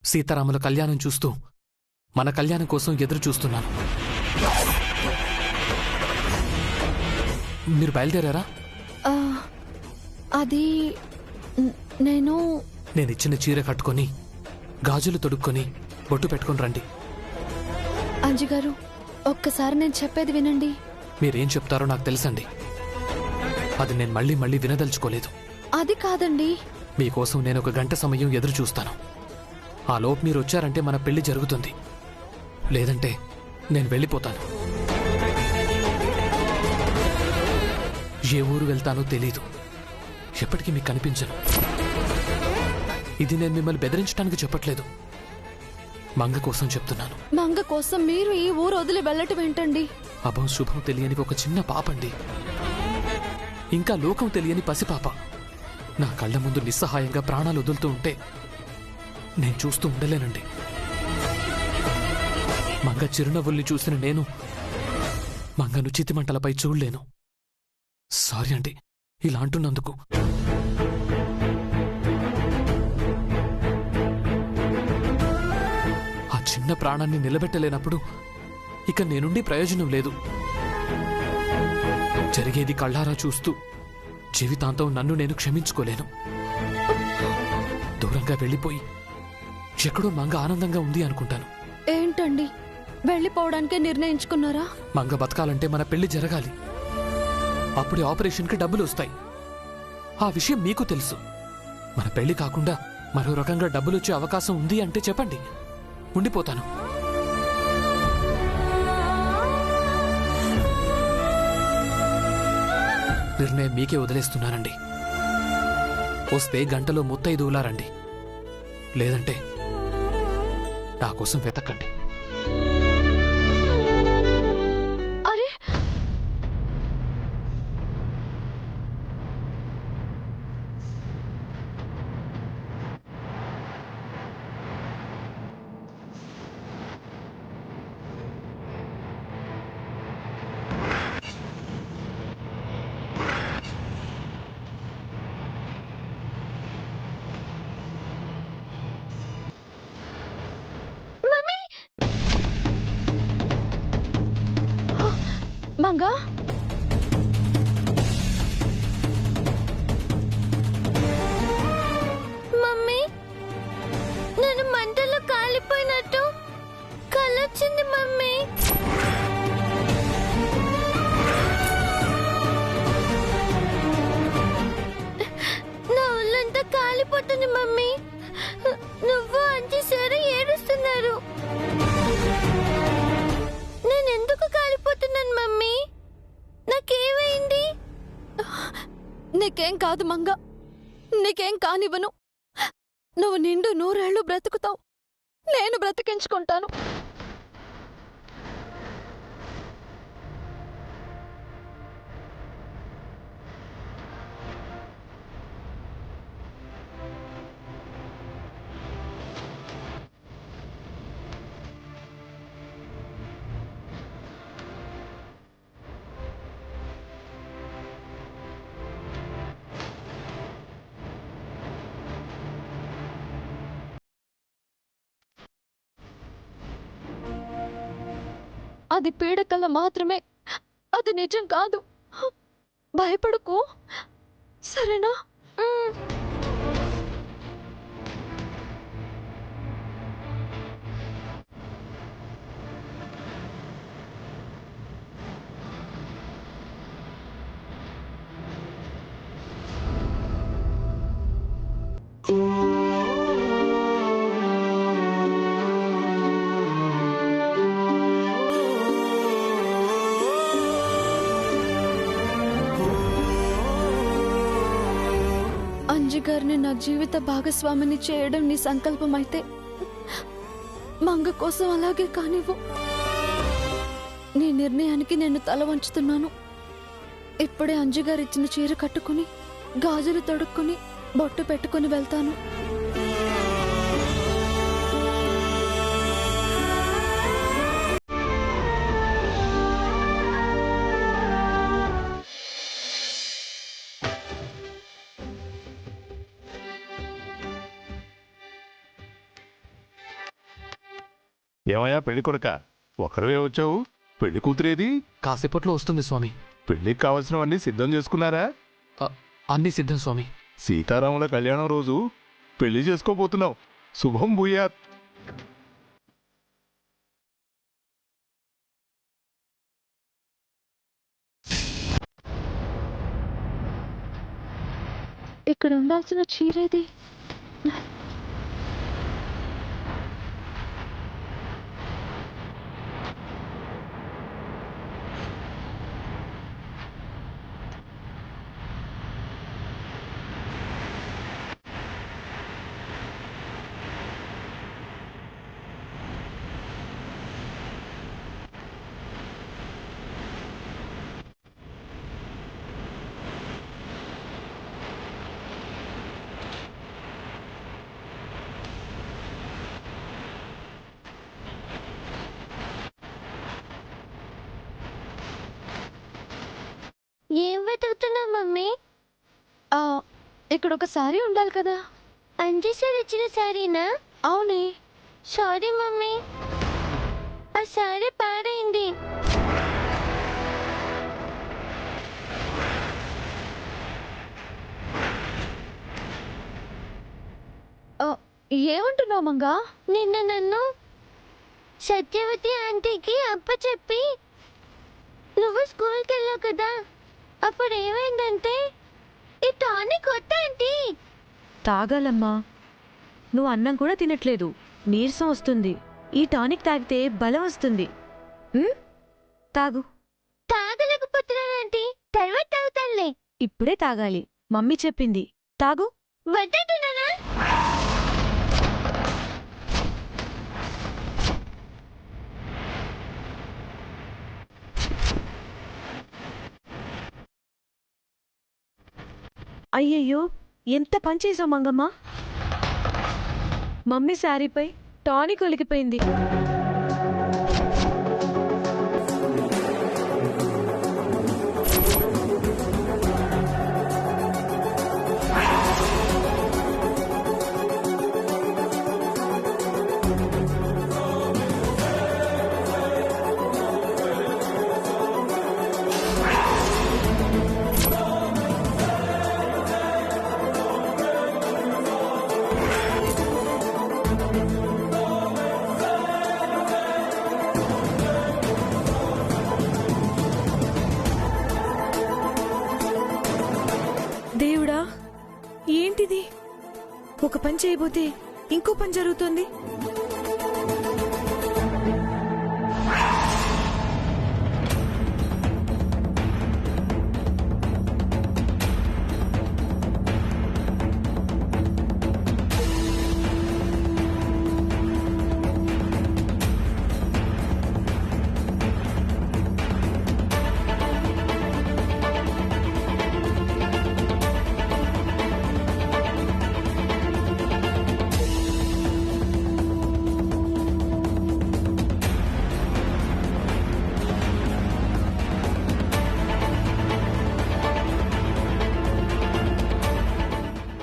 సీతారాముల కళ్యాణం చూస్తూ మన కళ్యాణం కోసం ఎదురు చూస్తున్నాను. మీరు బయలుదేరారా? అది నేనిచ్చిన చీర కట్టుకొని గాజులు తొడుక్కొని బొట్టు పెట్టుకుని రండి. అంజిగారు, ఒక్కసారి నేను చెప్పేది వినండి. మీరేం చెప్తారో నాకు తెలుసండి. అది నేను మళ్ళీ మళ్ళీ వినదలుచుకోలేదు. అది కాదండి. మీకోసం నేను 1 గంట సమయం ఎదురు చూస్తాను. ఆ లోపు మీరు వచ్చారంటే మన పెళ్లి జరుగుతుంది. లేదంటే నేను వెళ్ళిపోతాను. ఏ ఊరు వెళ్తానో తెలీదు. ఎప్పటికీ మీకు కనిపించను. ఇది నేను మిమ్మల్ని బెదిరించడానికి చెప్పట్లేదు. మంగ కోసం చెప్తున్నాను. మంగ కోసం మీరు ఈ ఊరు వదిలి వెళ్ళటం ఏంటండి? అభం శుభం తెలియని ఒక చిన్న పాపండి. ఇంకా లోకం తెలియని పసిపాప నా కళ్ళ ముందు నిస్సహాయంగా ప్రాణాలు వదులుతూ ఉంటే నేను చూస్తూ ఉండలేనండి. మంగ చిరునవ్వుల్ని చూసిన నేను మంగను చితిమంటలపై చూడలేను. సారీ అండి ఇలా అంటున్నందుకు. ఆ చిన్న ప్రాణాన్ని నిలబెట్టలేనప్పుడు ఇక నేనుండి ప్రయోజనం లేదు. జరిగేది కళ్ళారా చూస్తూ జీవితాంతం నన్ను నేను క్షమించుకోలేను. దూరంగా వెళ్ళిపోయి ఎక్కడో మంగ ఆనందంగా ఉంది అనుకుంటాను. ఏంటండి, వెళ్ళిపోవడానికే నిర్ణయించుకున్నారా? మంగ బతకాలంటే మన పెళ్లి జరగాలి. అప్పుడే ఆపరేషన్కి డబ్బులు వస్తాయి. ఆ విషయం మీకు తెలుసు. మన పెళ్లి కాకుండా మరో రకంగా డబ్బులొచ్చే అవకాశం ఉంది అంటే చెప్పండి, ఉండిపోతాను. నిర్ణయం మీకే వదిలేస్తున్నానండి. వస్తే గంటలో ముత్తైదువులా రండి. లేదంటే నా కోసం వెతకండి. అరే, మంగ, మమ్మీ, నేను మంటలో కాలిపోయినట్టు కలొచ్చింది మమ్మీ. నా ఒళ్ళంతా కాలిపోతుంది మమ్మీ. నువ్వు అంచి సరే ఏడుస్తున్నారు. నేనెందుకు కాలిపోతున్నాను మమ్మీ? నాకేమైంది? నీకేం కాదు మంగ, నీకేం కానివ్వను. నువ్వు నిండు 100 ఏళ్ళు బ్రతుకుతావు. నేను బ్రతికించుకుంటాను. అది పీడకల మాత్రమే, అది నిజం కాదు. భయపడకు, సరేనా? అంజిగారిని నా జీవిత భాగస్వామిని చేయడం నీ సంకల్పం అయితే మంగ కోసం అలాగే కానివ్వు. నీ నిర్ణయానికి నేను తల వంచుతున్నాను. ఇప్పుడే అంజిగారు ఇచ్చిన చీర కట్టుకుని గాజులు తొడుక్కుని బొట్టు పెట్టుకుని వెళ్తాను. ఏమయ్యా పెళ్లి కొడుక, ఒకరివే వచ్చావు? పెళ్లి కూతురేది? కాసేపట్లో వస్తుంది స్వామి. పెళ్లికి కావలసినవన్నీ సిద్ధం చేసుకున్నారా? అన్నీ సిద్ధం స్వామి. సీతారాముల కళ్యాణం రోజు పెళ్లి చేసుకోబోతున్నావు. శుభం భూయాత్. ఇక్కడ ఉండాల్సిన చీరేది? ఏం వెతుకుతున్నావు మమ్మీ? ఇక్కడ ఒక సారీ ఉండాలి కదా. అంజీ సార్ ఇచ్చిన శారీనా? అవునే. సారీ మమ్మీ, ఆ శారీ పాడైంది. ఏమంటున్నావు మంగా? నిన్న నన్ను సత్యవతి ఆంటీకి అప్పచెప్పి నువ్వు స్కూల్కి వెళ్ళావు కదా, అప్పుడు ఏమైందంటే ఈ టానిక్ కొత్త ఆంటీ. తాగాలమ్మా, నువ్వు అన్నం కూడా తినట్లేదు, నీరసం వస్తుంది. ఈ టానిక్ తాగితే బలం వస్తుంది. తాగు. తాగలేకపోతున్నాను ఆంటీ, తర్వాత తాగుతానులే. ఇప్పుడే తాగాలి, మమ్మీ చెప్పింది. తాగు. వద్దంటున్నానా? అయ్యయ్యో, ఎంత పని చేసావు మంగమ్మ. మమ్మీ శారీపై టానిక్ ఒలికిపోయింది. దేవుడా, ఏంటిది? ఒక పని చేయబోతే ఇంకో పని జరుగుతుంది.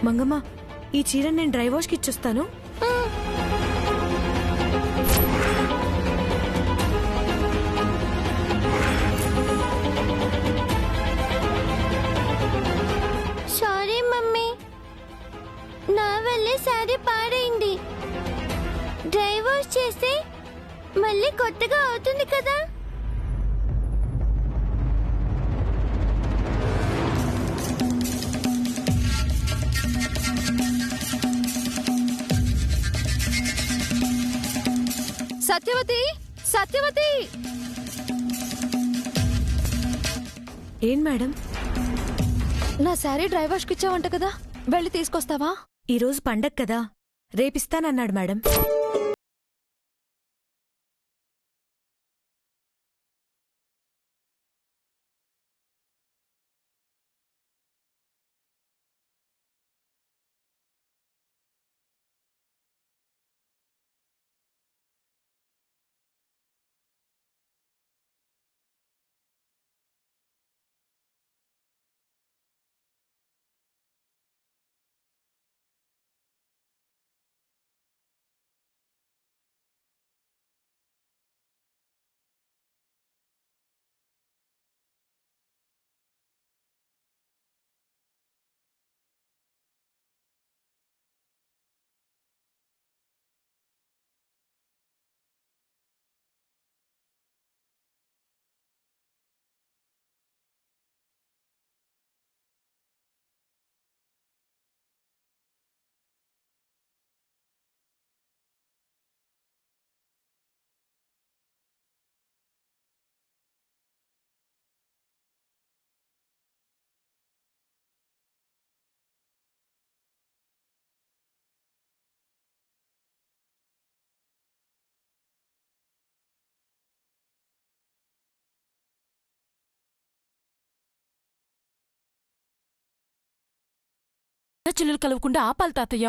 మంగమ్మ, ఈ చీర నేను డ్రై వాష్కి ఇచ్చొస్తాను. సారీ మమ్మీ, నా వల్లే శారీ పాడైంది. డ్రై వాష్ చేస్తే మళ్ళీ కొత్తగా అవుతుంది కదా. సత్యవతి, సత్యవతి! ఏం మేడం? నా శారీ డ్రై వాష్కి ఇచ్చావంట కదా, వెళ్ళి తీసుకొస్తావా? ఈరోజు పండగ కదా, రేపిస్తానన్నాడు మేడం. చిల్లులు కలవకుండా ఆపాలి తాతయ్య.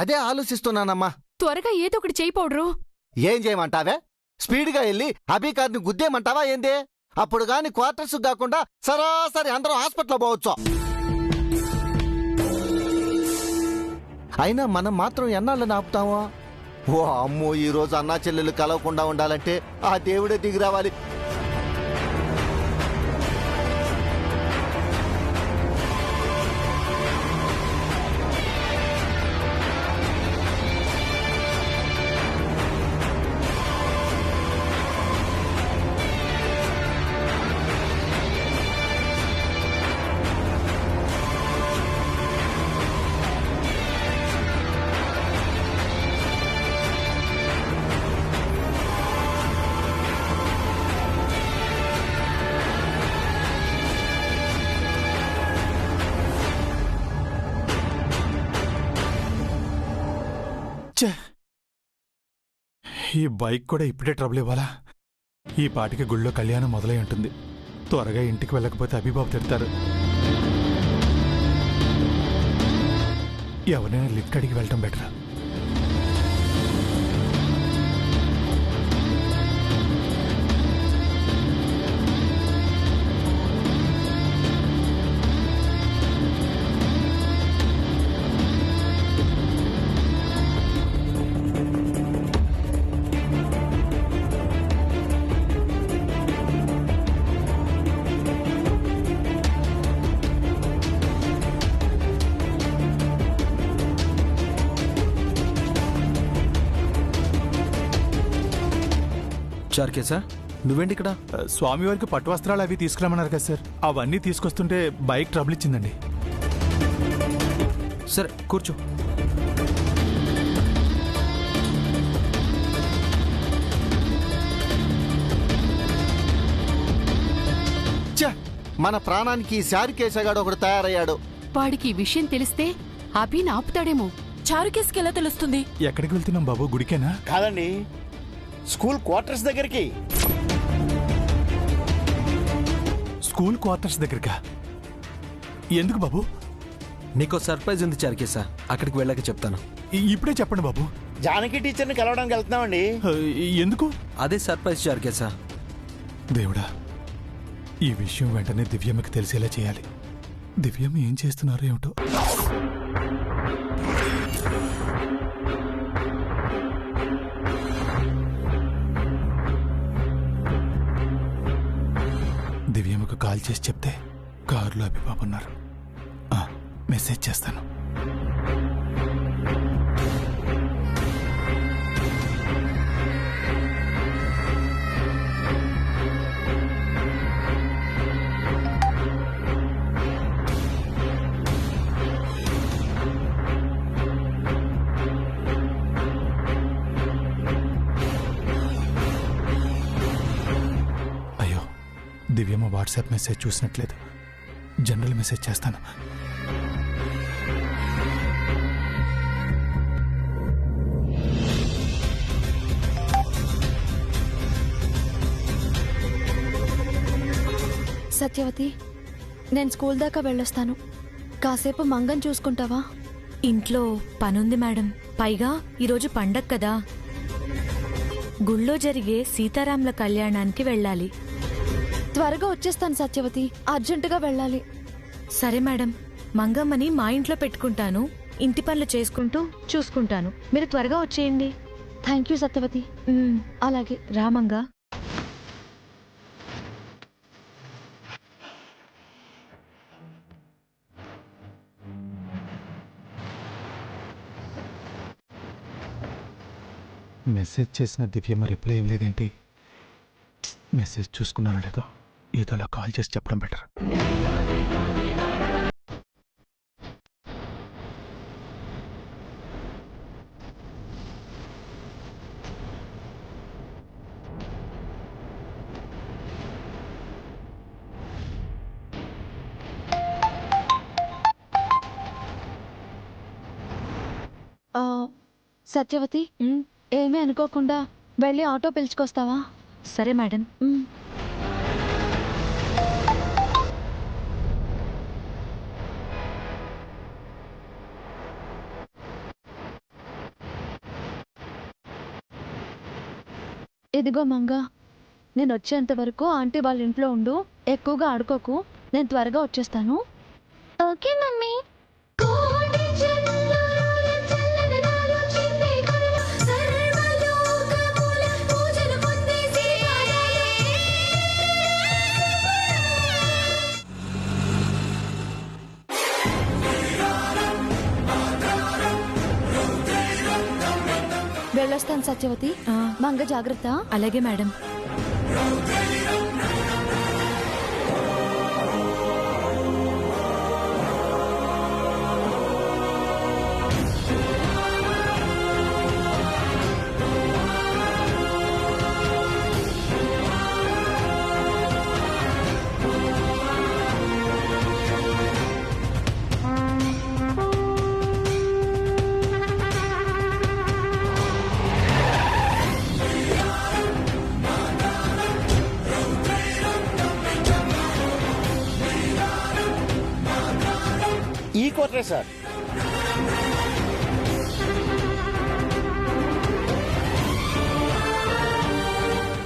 అదే ఆలోచిస్తున్నానమ్మా. త్వరగా ఏదో ఒకటి చేయి పౌడరు. ఏం చేయమంటావే? స్పీడ్గా వెళ్ళి అభికార్ని గుద్దేమంటావా ఏంది? అప్పుడు గాని క్వార్టర్స్ కాకుండా సరాసరి అందరం హాస్పిటల్ పోవచ్చు. అయినా మనం మాత్రం ఎన్నాళ్ళని ఆపుతామా? ఓ అమ్మో, ఈ రోజు అన్నా చెల్లెలు కలవకుండా ఉండాలంటే ఆ దేవుడే దిగి రావాలి. ఈ బైక్ కూడా ఇప్పుడే ట్రబుల్ ఇవ్వాలా? ఈ పాటికి గుళ్ళో కళ్యాణం మొదలై ఉంటుంది. త్వరగా ఇంటికి వెళ్ళకపోతే అభిబాబు తిడతారు. ఎవరైనా లిఫ్ట్ అడిగి వెళ్ళటం బెటరా? చార్కేసా, నువ్వేంటి ఇక్కడ? స్వామివారికి పట్టు వస్త్రాలు అవి తీసుకురామన్నారు కదా సార్, అవన్నీ తీసుకొస్తుంటే బైక్ ట్రబుల్ ఇచ్చిందండి. సరే కూర్చో. మన ప్రాణానికి శారికేశగాడు ఒకడు తయారయ్యాడు. వాడికి ఈ విషయం తెలిస్తే అభిని ఆపుతాడేమో. చారుకేసుకి ఎలా తెలుస్తుంది? ఎక్కడికి వెళ్తున్నాం బాబు? గుడికేనా? కాదండి, స్కూల్ క్వార్టర్స్ దగ్గరికి. స్కూల్ క్వార్టర్స్ దగ్గరకా? ఎందుకు బాబు? నీకో సర్ప్రైజ్ ఉంది చార్కేసా, అక్కడికి వెళ్ళాక చెప్తాను. ఇప్పుడే చెప్పండి బాబు. జానకి టీచర్ని కలవడానికి వెళ్తున్నామండి. ఎందుకు? అదే సర్ప్రైజ్ చార్కేసా. దేవుడా, ఈ విషయం వెంటనే దివ్యమ్మకి తెలిసేలా చేయాలి. దివ్యమ్మ ఏం చేస్తున్నారో ఏమిటో. దివ్యమ్మకు కాల్ చేసి చెప్తే కారులో అభిబాబు ఉన్నారు. మెసేజ్ చేస్తాను. దివ్యమ్మ వాట్సాప్ మెసేజ్ చూసినట్లేదు. జనరల్ మెసేజ్ చేస్తాను. సత్యవతి, నేను స్కూల్ దాకా వెళ్ళొస్తాను. కాసేపు మంగం చూసుకుంటావా? ఇంట్లో పనుంది మేడం. పైగా ఈరోజు పండగ కదా. గుళ్ళో జరిగే సీతారాముల కళ్యాణానికి వెళ్ళాలి. త్వరగా వచ్చేస్తాను సత్యవతి, అర్జెంటుగా వెళ్ళాలి. సరే మేడం, మంగమ్మని మా ఇంట్లో పెట్టుకుంటాను. ఇంటి పనులు చేసుకుంటూ చూసుకుంటాను. మీరు త్వరగా వచ్చేయండి. Thank you Satyavathi. అలాగే రామంగా. మెసేజ్ చేసిన దివ్యమ్మ రిప్లై ఏం లేదేంటి? మెసేజ్ చూసుకున్నాను లేదో, ఏదో అలా కాల్ చేసి చెప్పడం బెటర్. సత్యవతి, ఏమీ అనుకోకుండా వెళ్ళి ఆటో పిలుచుకొస్తావా? సరే మేడం. ఇదిగో మంగ, నేను వచ్చేంత వరకు ఆంటీ వాళ్ళ ఇంట్లో ఉండు. ఎక్కువగా ఆడుకోకు, నేను త్వరగా వచ్చేస్తాను. Okay mummy. వెళ్ళొస్తాను సత్యవతి. మంగ జాగ్రత్త. అలాగే మేడం. ఈ క్వార్టరే సార్.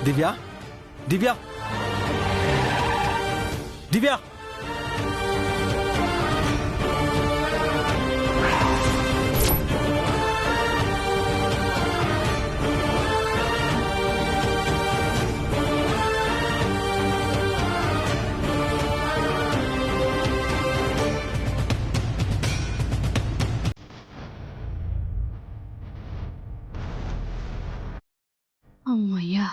దివ్య దివ్య దివ్య అమ్మయ్యా,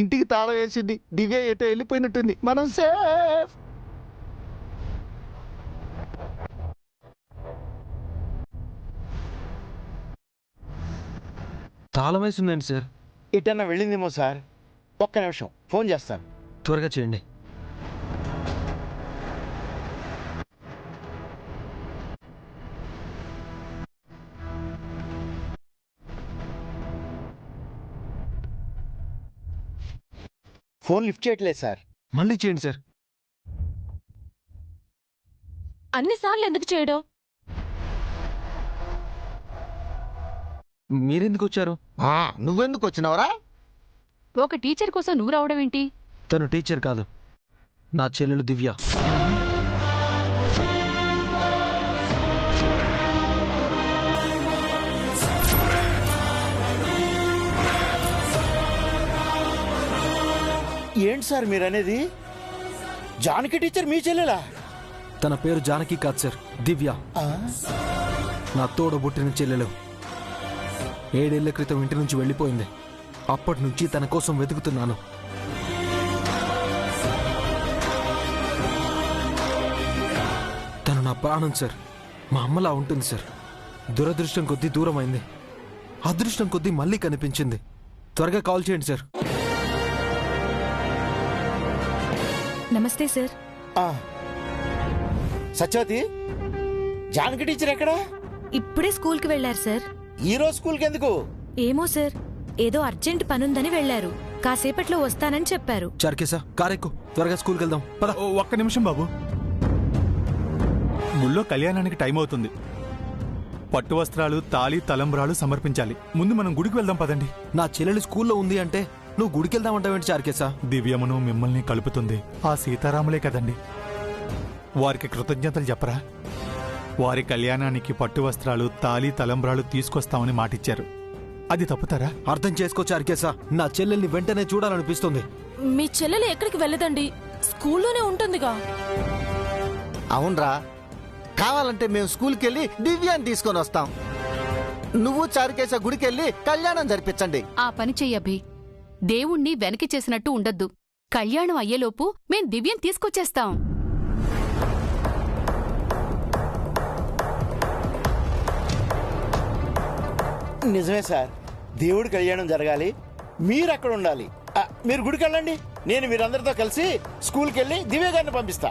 ఇంటికి తాళం వేసింది. దివ్య ఎటో వెళ్ళిపోయినట్టుంది. మనం సేఫ్. తాళం వేసి ఉందండి సార్. ఎటన్నా వెళ్ళిందేమో సార్. ఒక్క నిమిషం ఫోన్ చేస్తాను. త్వరగా చేయండి. ఫోన్ లిఫ్ట్ చేయట్లేదు సార్. మళ్ళీ చేయండి సార్. అన్నిసార్లు ఎందుకు చేయడం? మీరెందుకు వచ్చారు? నువ్వెందుకు వచ్చినావరా? ఒక టీచర్ కోసం నువ్వు రావడం ఏంటి? తను టీచర్ కాదు, నా చెల్లెలు దివ్య. ఏంటి సార్ మీరనేది? జానకి టీచర్ మీ చెల్లెలా? తన పేరు జానకి కాదు సార్, దివ్య. నా తోడబుట్టిన చెల్లెలు. 7 ఏళ్ల క్రితం ఇంటి నుంచి వెళ్ళిపోయింది. అప్పటి నుంచి తన కోసం వెతుకుతున్నాను. తను నా ప్రాణం సార్. మా అమ్మలా ఉంటుంది సార్. దురదృష్టం కొద్దీ దూరం అయింది. అదృష్టం కొద్దీ మళ్ళీ కనిపించింది. త్వరగా కాల్ చేయండి సార్. నమస్తే సార్. సత్యవతి, జానకి టీచర్ ఎక్కడా? ఇప్పుడే స్కూల్కి వెళ్ళారు సార్. ఈ రోజు స్కూల్కి ఎందుకు? ఏమో సార్, ఏదో అర్జెంట్ పనుందని వెళ్లారు. కాసేపట్లో వస్తానని చెప్పారు. చార్కేసా, కారెక్కు, త్వరగా స్కూల్కి వెళ్దాం. పద. ఒక్క నిమిషం బాబు. గుళ్ళో కళ్యాణానికి టైం అవుతుంది. పట్టు వస్త్రాలు, తాళి, తలంబ్రాలు సమర్పించాలి. ముందు మనం గుడికి వెళ్దాం పదండి. నా చెల్లెలు స్కూల్లో ఉంది అంటే నువ్వు గుడికి వెళ్దామంటావేంటి చార్కేసా? దివ్యమును మిమ్మల్ని కలుపుతుంది ఆ సీతారాములే కదండి. వారికి కృతజ్ఞతలు చెప్పరా? వారి కళ్యాణానికి పట్టు వస్త్రాలు, తాళి, తలంబ్రాలు తీసుకొస్తామని మాటిచ్చారు. అది తప్పుతారా? అర్థం చేసుకో చార్కేసా, నా చెల్లెల్ని వెంటనే చూడాలనిపిస్తుంది. మీ చెల్లెలు ఎక్కడికి వెళ్ళదండి, స్కూల్లోనే ఉంటుందిగా. అవునరా, కావాలంటే మేము స్కూల్కి వెళ్ళి దివ్యాన్ని తీసుకొని వస్తాం. నువ్వు చారుకేశ గుడికి వెళ్ళి కళ్యాణం జరిపించండి. ఆ పని చెయ్యభి. దేవుణ్ణి వెనక్కి చేసినట్టు ఉండద్దు. కళ్యాణం అయ్యేలోపు మేం దివ్యం తీసుకొచ్చేస్తాం. నిజమే సార్, దేవుడి కళ్యాణం జరగాలి, మీరు అక్కడ ఉండాలి. మీరు గుడికి వెళ్ళండి, నేను మీరందరితో కలిసి స్కూల్కి వెళ్ళి దివ్య గారిని పంపిస్తా.